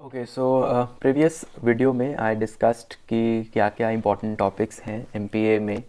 Okay so previous video में I discussed कि क्या क्या इंपॉर्टेंट टॉपिक्स हैं एमपीए में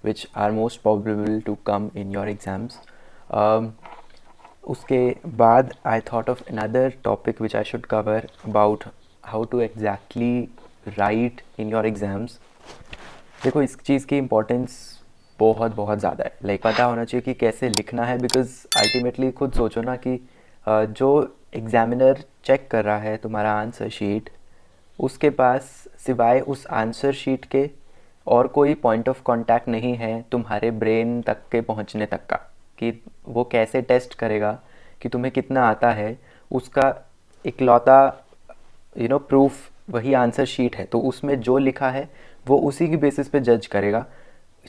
which are most probable to come in your exams. उसके बाद I thought of another topic which I should cover about how to exactly write in your exams. देखो, इस चीज़ की इम्पोर्टेंस बहुत बहुत ज़्यादा है। लाइक पता होना चाहिए कि कैसे लिखना है, बिकॉज अल्टीमेटली खुद सोचो ना कि जो एग्ज़ामिनर चेक कर रहा है तुम्हारा आंसर शीट, उसके पास सिवाय उस आंसर शीट के और कोई पॉइंट ऑफ कांटेक्ट नहीं है तुम्हारे ब्रेन तक के पहुंचने तक का, कि वो कैसे टेस्ट करेगा कि तुम्हें कितना आता है। उसका इकलौता प्रूफ वही आंसर शीट है, तो उसमें जो लिखा है वो उसी की बेसिस पे जज करेगा।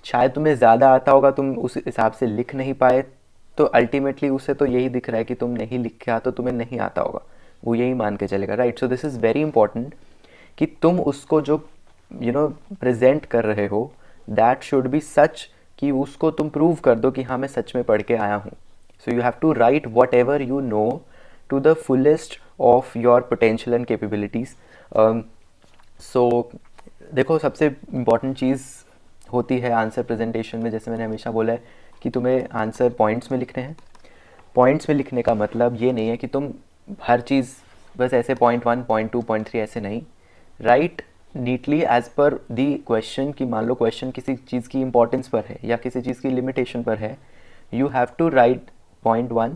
शायद तुम्हें ज़्यादा आता होगा, तुम उस हिसाब से लिख नहीं पाए, तो अल्टीमेटली उसे तो यही दिख रहा है कि तुम नहीं लिखा, तो तुम्हें नहीं आता होगा, वो यही मान के चलेगा, right. So this is very important कि तुम उसको जो प्रेजेंट कर रहे हो, दैट शुड बी सच कि उसको तुम प्रूव कर दो कि हाँ मैं सच में पढ़ के आया हूँ। So you have to write whatever you know to the fullest of your potential and capabilities. So देखो, सबसे इम्पॉर्टेंट चीज़ होती है आंसर प्रेजेंटेशन में, जैसे मैंने हमेशा बोला है कि तुम्हें आंसर पॉइंट्स में लिखने हैं। पॉइंट्स में लिखने का मतलब ये नहीं है कि तुम हर चीज़ बस ऐसे .1 .2 .3 ऐसे नहीं। Right neatly as per the question, कि मान लो क्वेश्चन किसी चीज़ की इंपॉर्टेंस पर है या किसी चीज़ की लिमिटेशन पर है, you have to write .1,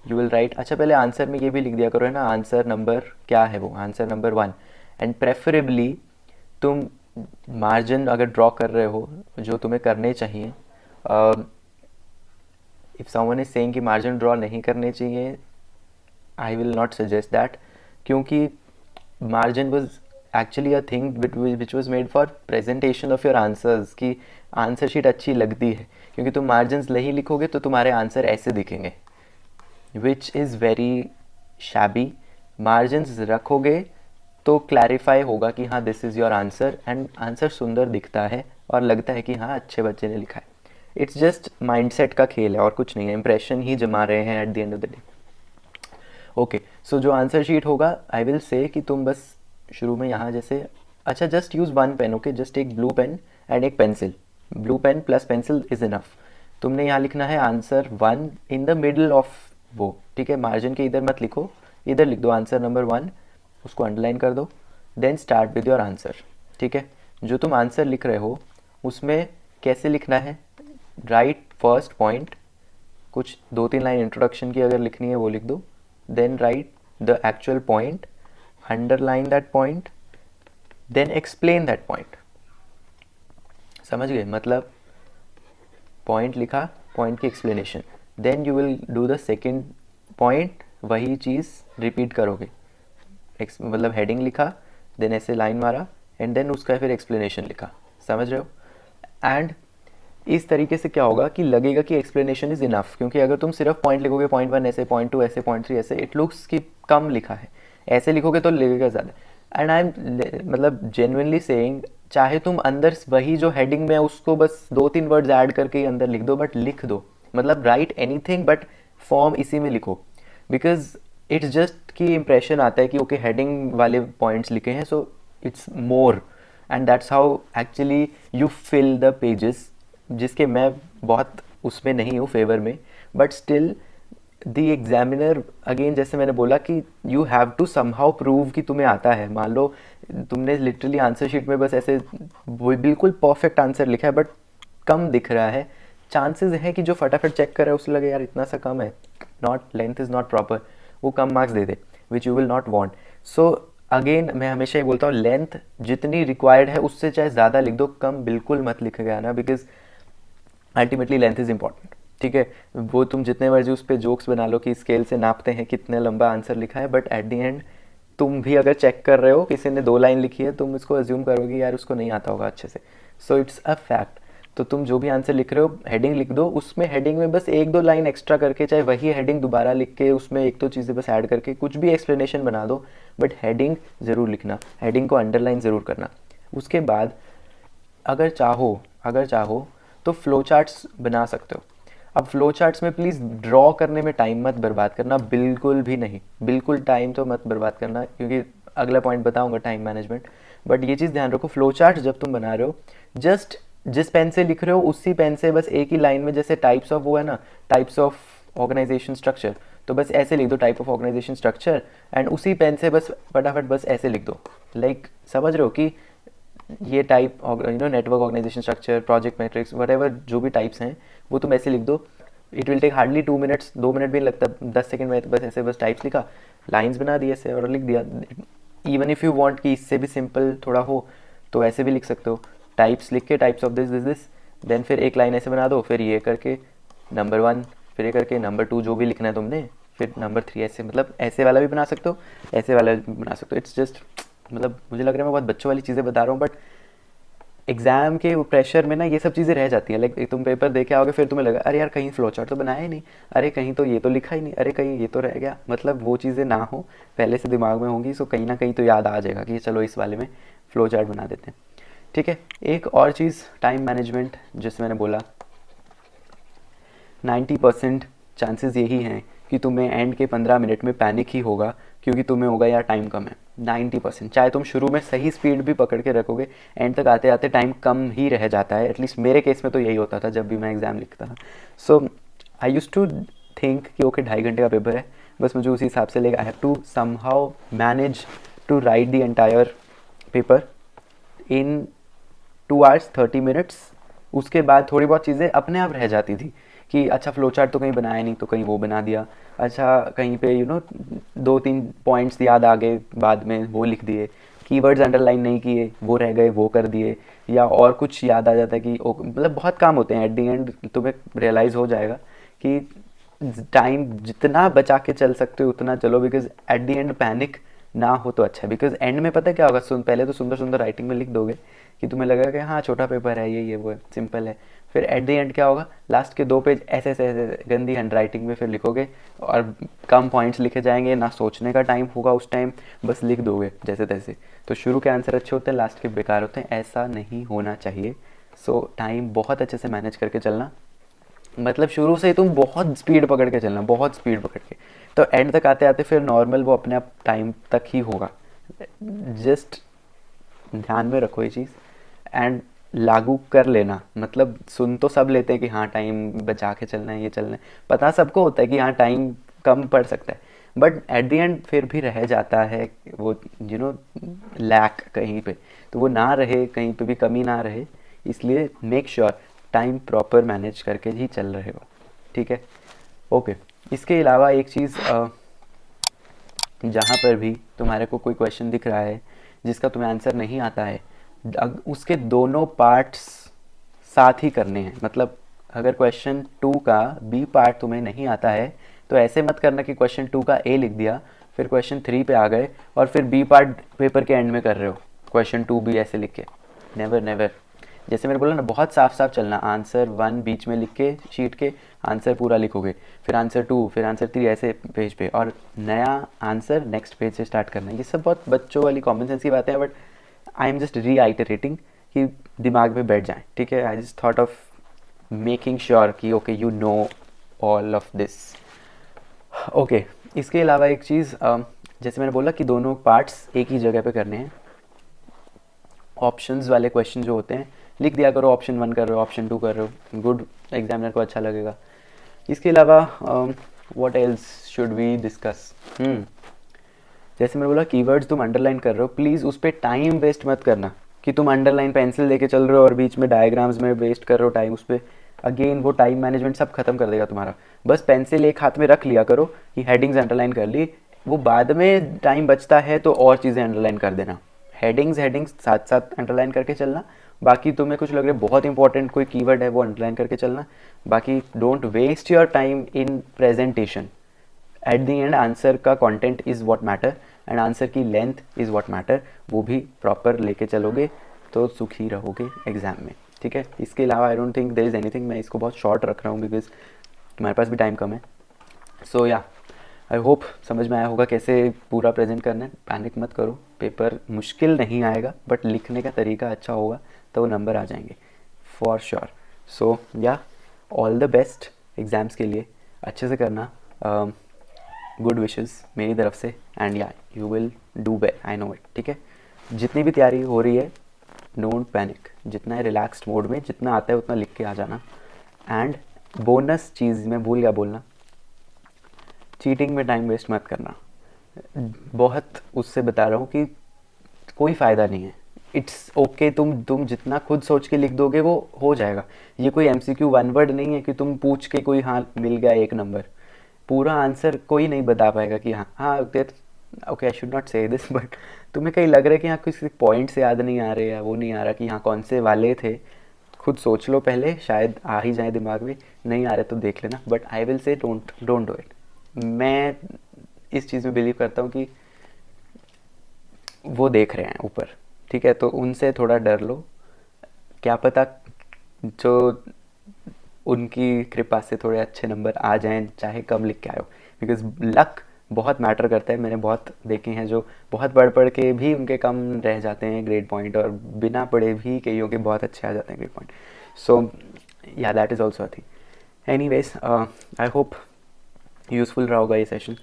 you will write. अच्छा, पहले आंसर में ये भी लिख दिया करो है ना, आंसर नंबर क्या है, वो आंसर नंबर 1। एंड प्रेफरेबली तुम मार्जिन अगर ड्रॉ कर रहे हो, जो तुम्हें करने चाहिए, इफ़ समवन इज सेइंग कि मार्जिन ड्रॉ नहीं करने चाहिए, I will not suggest that, क्योंकि margin was actually a thing which was made for presentation of your answers, कि आंसर शीट अच्छी लगती है, क्योंकि तुम मार्जिन नहीं लिखोगे तो तुम्हारे आंसर ऐसे दिखेंगे, which is very shabby. Margins रखोगे तो क्लैरिफाई होगा कि हाँ this is your answer, and answer सुंदर दिखता है और लगता है कि हाँ अच्छे बच्चे ने लिखा है। इट्स जस्ट माइंडसेट का खेल है और कुछ नहीं है, इंप्रेशन ही जमा रहे हैं at the end of the day. Okay, so जो आंसर शीट होगा, आई विल से कि तुम बस शुरू में यहाँ जैसे, अच्छा just use 1 pen, okay, just एक ब्लू पेन एंड एक pencil. Blue pen plus pencil is enough. तुमने यहाँ लिखना है answer 1 in the middle of वो, ठीक है, मार्जिन के इधर मत लिखो, इधर लिख दो आंसर नंबर 1, उसको अंडरलाइन कर दो, then start with your answer. ठीक है, जो तुम आंसर लिख रहे हो उसमें कैसे लिखना है, राइट फर्स्ट पॉइंट, कुछ 2-3 लाइन इंट्रोडक्शन की अगर लिखनी है वो लिख दो, then write the actual point, underline that point, then explain that point. समझ गए? मतलब पॉइंट लिखा, पॉइंट की explanation, then you will do the second point, वही चीज़ रिपीट करोगे। मतलब हेडिंग लिखा, देन ऐसे लाइन मारा, एंड देन उसका फिर एक्सप्लेनेशन लिखा। समझ रहे हो? एंड इस तरीके से क्या होगा कि लगेगा कि एक्सप्लेनेशन इज़ इनफ, क्योंकि अगर तुम सिर्फ पॉइंट लिखोगे, .1 ऐसे, .2 ऐसे, .3 ऐसे, इट लुक्स कि कम लिखा है। ऐसे लिखोगे तो लगेगा ज़्यादा। एंड आई एम मतलब जेन्युइनली सेइंग, चाहे तुम अंदर वही जो हेडिंग में है उसको बस 2-3 वर्ड्स ऐड करके ही अंदर लिख दो, बट लिख दो। मतलब राइट एनीथिंग बट फॉर्म इसी में लिखो, बिकॉज इट्स जस्ट कि इंप्रेशन आता है कि ओके हेडिंग वाले पॉइंट्स लिखे हैं, so it's more, and that's how actually you fill the pages, जिसके मैं बहुत उसमें नहीं हूँ फेवर में, but still the examiner, again जैसे मैंने बोला कि you have to somehow prove कि तुम्हें आता है। मान लो तुमने लिटरली आंसर शीट में बस ऐसे बिल्कुल परफेक्ट आंसर लिखा है, बट कम दिख रहा है, चांसेस हैं कि जो फटाफट चेक कर रहा है उसे लगे यार इतना सा कम है, not length is not proper, वो कम मार्क्स दे दे, which you will not want. So again मैं हमेशा ये बोलता हूँ, लेंथ जितनी रिक्वायर्ड है उससे चाहे ज़्यादा लिख दो, कम बिल्कुल मत लिख गया ना, because ultimately length is important. ठीक है, वो तुम जितने मर्जी उस पर जोक्स बना लो कि स्केल से नापते हैं कितने लंबा आंसर लिखा है, बट एट द एंड तुम भी अगर चेक कर रहे हो, किसी ने 2 लाइन लिखी है, तुम इसको अज्यूम करोगे यार उसको नहीं आता होगा अच्छे से। So it's a fact. तो तुम जो भी आंसर लिख रहे हो, हेडिंग लिख दो, उसमें हेडिंग में बस 1-2 लाइन एक्स्ट्रा करके, चाहे वही हेडिंग दोबारा लिख के उसमें 1-2 चीज़ें बस ऐड करके कुछ भी एक्सप्लेनेशन बना दो, बट हेडिंग ज़रूर लिखना, हेडिंग को अंडरलाइन ज़रूर करना। उसके बाद अगर चाहो तो फ्लो चार्ट्स बना सकते हो। अब फ्लो चार्ट्स में प्लीज़ ड्रॉ करने में टाइम मत बर्बाद करना, बिल्कुल भी नहीं, बिल्कुल टाइम तो मत बर्बाद करना, क्योंकि अगला पॉइंट बताऊंगा टाइम मैनेजमेंट, बट ये चीज़ ध्यान रखो, फ्लो चार्ट जब तुम बना रहे हो, जस्ट जिस पेन से लिख रहे हो उसी पेन से बस एक ही लाइन में, जैसे टाइप्स ऑफ वो है ना, टाइप्स ऑफ ऑर्गेनाइजेशन स्ट्रक्चर, तो बस ऐसे लिख दो type of organisation structure, and उसी पेन से बस फटाफट बस ऐसे लिख दो, लाइक समझ रहे हो कि ये type network organisation structure, project matrix, what जो भी टाइप्स हैं वो तुम ऐसे लिख दो। It will take hardly 2 minutes, 2 minute भी नहीं लगता, 10 सेकेंड में बस ऐसे बस टाइप्स लिखा, लाइन्स बना दी ऐसे और लिख दिया। इवन इफ़ यू वांट कि इससे भी सिंपल थोड़ा हो तो ऐसे भी लिख सकते हो, टाइप्स लिख के types of this this this, then फिर एक लाइन ऐसे बना दो, फिर ये करके नंबर 1, फिर ये करके नंबर 2 जो भी लिखना है तुमने, फिर नंबर 3 ऐसे, मतलब ऐसे वाला भी बना सकते हो, ऐसे वाला भी बना सकते हो। इट्स जस्ट, मतलब मुझे लग रहा है मैं बहुत बच्चों वाली चीज़ें बता रहा हूँ, बट एग्जाम के प्रेशर में ना ये सब चीज़ें रह जाती हैं। लाइक तुम पेपर देखे आओगे, फिर तुम्हें लगा अरे यार कहीं फ्लो चार्ट तो बनाया ही नहीं, अरे कहीं तो ये तो लिखा ही नहीं, अरे कहीं ये तो रह गया, मतलब वो चीज़ें ना हो, पहले से दिमाग में होंगी, सो कहीं ना कहीं तो याद आ जाएगा कि चलो इस वाले में फ्लो चार्ट बना देते हैं। ठीक है, एक और चीज़ टाइम मैनेजमेंट, जैसे मैंने बोला 90% चांसेस यही हैं कि तुम्हें एंड के 15 मिनट में पैनिक ही होगा, क्योंकि तुम्हें होगा यार टाइम कम है। 90%, चाहे तुम शुरू में सही स्पीड भी पकड़ के रखोगे, एंड तक आते आते टाइम कम ही रह जाता है। एटलीस्ट मेरे केस में तो यही होता था जब भी मैं एग्ज़ाम लिखता था। सो आई यूज़ टू थिंक कि ओके 2.5 घंटे का पेपर है, बस मुझे उसी हिसाब से लेगा, I have to somehow manage to write the entire paper in 2 hours 30 minutes। उसके बाद थोड़ी बहुत चीज़ें अपने आप रह जाती थी कि अच्छा फ्लो चार्ट तो कहीं बनाया नहीं, तो कहीं वो बना दिया, अच्छा कहीं पे 2-3 पॉइंट्स याद आ गए बाद में, वो लिख दिए, कीवर्ड्स अंडरलाइन नहीं किए वो रह गए, वो कर दिए, या और कुछ याद आ जाता है कि मतलब बहुत काम होते हैं। एट दी एंड तुम्हें रियलाइज़ हो जाएगा कि टाइम जितना बचा के चल सकते हो उतना चलो, because at the and panic ना हो तो अच्छा है। बिकॉज एंड में पता है क्या होगा, पहले तो सुंदर सुंदर राइटिंग में लिख दोगे कि तुम्हें लगेगा कि हाँ छोटा पेपर है, ये वो है, सिंपल है, फिर एट द एंड क्या होगा, लास्ट के 2 पेज ऐसे ऐसे ऐसे गंदी हैंड राइटिंग में फिर लिखोगे, और कम पॉइंट्स लिखे जाएंगे, ना सोचने का टाइम होगा उस टाइम, बस लिख दोगे जैसे तैसे। तो शुरू के आंसर अच्छे होते हैं, लास्ट के बेकार होते हैं, ऐसा नहीं होना चाहिए। सो टाइम बहुत अच्छे से मैनेज करके चलना, मतलब शुरू से ही तुम बहुत स्पीड पकड़ के चलना, बहुत स्पीड पकड़ के, तो एंड तक आते आते फिर नॉर्मल वो अपने आप टाइम तक ही होगा। जस्ट ध्यान में रखो ये चीज़, एंड लागू कर लेना। मतलब सुन तो सब लेते हैं कि हाँ टाइम बचा के चलना है, ये चलना है, पता सबको होता है कि हाँ टाइम कम पड़ सकता है, बट एट द एंड फिर भी रह जाता है वो लैक कहीं पे, तो वो ना रहे, कहीं पे भी कमी ना रहे, इसलिए make sure time proper manage करके ही चल रहे हो। ठीक है, ओके। इसके अलावा एक चीज़, जहाँ पर भी तुम्हारे को कोई क्वेश्चन दिख रहा है जिसका तुम्हें आंसर नहीं आता है, उसके दोनों पार्ट्स साथ ही करने हैं। मतलब अगर क्वेश्चन 2 का बी पार्ट तुम्हें नहीं आता है, तो ऐसे मत करना कि क्वेश्चन 2 का ए लिख दिया, फिर क्वेश्चन 3 पे आ गए और फिर बी पार्ट पेपर के एंड में कर रहे हो, क्वेश्चन 2 भी ऐसे लिख के। Never never. जैसे मैंने बोला ना, बहुत साफ साफ चलना, आंसर 1 बीच में लिख के शीट के, आंसर पूरा लिखोगे, फिर आंसर 2, फिर आंसर 3 ऐसे पेज पे, और नया आंसर नेक्स्ट पेज से स्टार्ट करना है। ये सब बहुत बच्चों वाली कॉमन सेंस की बातें हैं, but I am just reiterating कि दिमाग में बैठ जाए। ठीक है, I just thought of making sure कि okay you know all of this. Okay, इसके अलावा एक चीज़, जैसे मैंने बोला कि दोनों पार्ट्स एक ही जगह पे करने हैं। ऑप्शंस वाले क्वेश्चन जो होते हैं लिख दिया करो, ऑप्शन 1 कर रहे हो, ऑप्शन 2 कर रहे हो, गुड, एग्जामिनर को अच्छा लगेगा। इसके अलावा what else should we discuss, जैसे मैंने बोला कीवर्ड्स तुम अंडरलाइन कर रहे हो, प्लीज़ उस पर टाइम वेस्ट मत करना कि तुम अंडरलाइन पेंसिल लेके चल रहे हो और बीच में डायग्राम्स में वेस्ट कर रहे हो टाइम उस पर। अगेन वो टाइम मैनेजमेंट सब खत्म कर देगा तुम्हारा। बस पेंसिल एक हाथ में रख लिया करो कि हेडिंग्स अंडरलाइन कर ली, वो बाद में टाइम बचता है तो और चीज़ें अंडरलाइन कर देना। हेडिंग्स साथ साथ अंडरलाइन करके चलना, बाकी तुम्हें कुछ लग रहा है बहुत इंपॉर्टेंट कोई कीवर्ड है वो अंडरलाइन करके चलना, बाकी don't waste your time in presentation. At the end answer का content is what matter, and answer की लेंथ इज़ व्हाट मैटर, वो भी प्रॉपर लेके चलोगे तो सुखी रहोगे एग्ज़ाम में। ठीक है, इसके अलावा I don't think there is anything. मैं इसको बहुत शॉर्ट रख रहा हूँ बिकॉज तुम्हारे पास भी टाइम कम है। सो या आई होप समझ में आया होगा कैसे पूरा प्रेजेंट करना है। पैनिक मत करो, पेपर मुश्किल नहीं आएगा, बट लिखने का तरीका अच्छा होगा तो वो नंबर आ जाएंगे फॉर श्योर। सो या ऑल द बेस्ट एग्ज़ाम्स के लिए, अच्छे से करना। गुड विशेस मेरी तरफ से, एंड या you will do well, I know it, ठीक है। जितनी भी तैयारी हो रही है, डोंट पैनिक, जितना है रिलैक्स्ड मोड में, जितना आता है उतना लिख के आ जाना। एंड बोनस चीज़ मैं भूल गया बोलना, चीटिंग में टाइम वेस्ट मत करना। बहुत उससे बता रहा हूँ कि कोई फ़ायदा नहीं है। इट्स ओके, तुम जितना खुद सोच के लिख दोगे वो हो जाएगा। ये कोई MCQ वन वर्ड नहीं है कि तुम पूछ के कोई हाँ मिल गया एक नंबर, पूरा आंसर कोई नहीं बता पाएगा कि हाँ हाँ ओके आई शुड नॉट से दिस, बट तुम्हें कहीं लग रहा है कि हाँ किसी पॉइंट्स याद नहीं आ रहे या वो नहीं आ रहा कि हाँ कौन से वाले थे, खुद सोच लो पहले, शायद आ ही जाए दिमाग में, नहीं आ रहे तो देख लेना, but I will say don't don't do it. मैं इस चीज़ में बिलीव करता हूँ कि वो देख रहे हैं ऊपर, ठीक है, तो उनसे थोड़ा डर लो। क्या पता जो उनकी कृपा से थोड़े अच्छे नंबर आ जाएं, चाहे कम लिख के आए हो, बिकॉज लक बहुत मैटर करता है। मैंने बहुत देखे हैं जो बहुत पढ़ पढ़ के भी उनके कम रह जाते हैं ग्रेड पॉइंट, और बिना पढ़े भी कईयों के बहुत अच्छे आ जाते हैं grade point. So yeah that is also a thing. Anyways, I hope useful रहा होगा ये सेशन।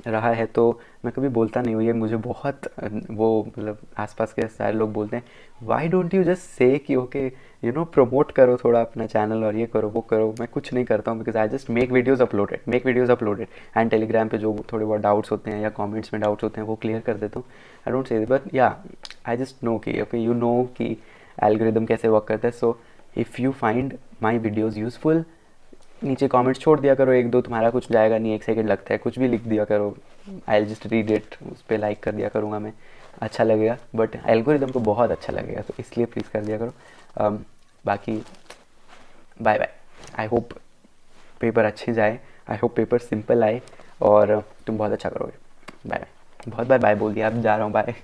रहा है तो मैं कभी बोलता नहीं हूँ ये, मुझे बहुत वो मतलब आसपास के सारे लोग बोलते हैं why don't you just say कि ओके यू नो प्रमोट करो थोड़ा अपना चैनल और ये करो वो करो। मैं कुछ नहीं करता हूँ, because I just make videos uploaded and Telegram पे जो थोड़े बहुत डाउट्स होते हैं या कमेंट्स में डाउट्स होते हैं वो क्लियर कर देता हूँ। आई डोंट से, बट या आई जस्ट नो कि ओके यू नो कि एल्गोरिदम कैसे वर्क करता है। So if you find my videos useful, नीचे कमेंट्स छोड़ दिया करो, एक दो, तुम्हारा कुछ जाएगा नहीं, 1 सेकंड लगता है, कुछ भी लिख दिया करो, आई जस्ट रीड इट, उस पर लाइक कर दिया करूँगा मैं, अच्छा लगेगा, बट एल्गोरिदम को बहुत अच्छा लगेगा, तो इसलिए प्लीज़ कर दिया करो। बाकी bye bye. I hope paper अच्छे जाए, आई होप पेपर सिंपल आए और तुम बहुत अच्छा करोगे। बाय बाय, बहुत बाय बाय बोल दिया, अब जा रहा हूँ, बाय।